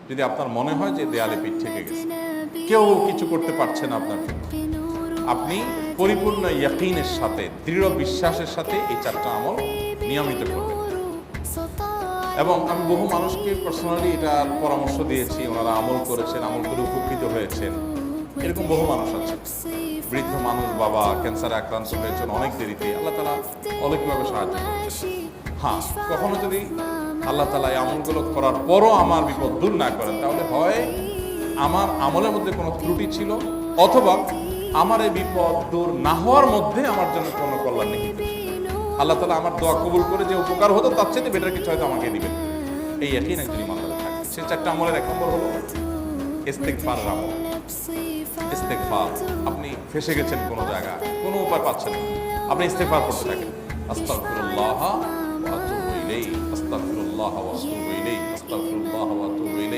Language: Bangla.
যদি আপনার মনে হয় যে দেয়ালে পিঠ থেকে গেছে, কেউ কিছু করতে পারছে না আপনার জন্য, আপনি পরিপূর্ণ ইয়াকিনের সাথে, দৃঢ় বিশ্বাসের সাথে এই 4টা আমল নিয়মিত করবেন। এবং আমি বহু মানুষকে পার্সোনালি এটার পরামর্শ দিয়েছি, ওনারা আমল করেছেন, আমল করে উপকৃত হয়েছেন। এরকম বহু মানুষ আছে, বৃদ্ধ মানুষ, বাবা ক্যান্সারে আক্রান্ত হয়েছেন অনেক দেরিতে, আল্লাহ তাআলা অলৌকিকভাবে সাহায্য করেছেন। হ্যাঁ, কখনো যদি আল্লাহ তাআলা এই আমলগুলো করার পরও আমার বিপদ দূর না করেন, তাহলে হয় আমার আমলের মধ্যে কোনো ত্রুটি ছিল, অথবা আমার এই বিপদ দূর না হওয়ার মধ্যে আমার জন্য কোনো কল্যাণ নিহিত ছিল। আল্লাহ তাআলা আমার দোয়া কবুল করে যে উপকার হতো তার চেয়ে বেটার কিছু হয়তো আমাকে দিবেন, এই ইয়াকিন একজন ইমানদার থাকে। সেই 4টা আমলের 1 নম্বর হলো ইস্তেগফারের আমল। ইস্তেগফার, আপনি ফেঁসে গেছেন কোনো জায়গায়, কোনো উপায় পাচ্ছেন না, আপনি ইস্তেগফার করতে থাকেন। আস্তাগফিরুল্লাহ ওয়া আতুবু ইলাইহি, আস্তাগফিরুল্লাহ ওয়া আতুবু ইলাইহি, আস্তাগফিরুল্লাহ ওয়া আতুবু ইলাইহি।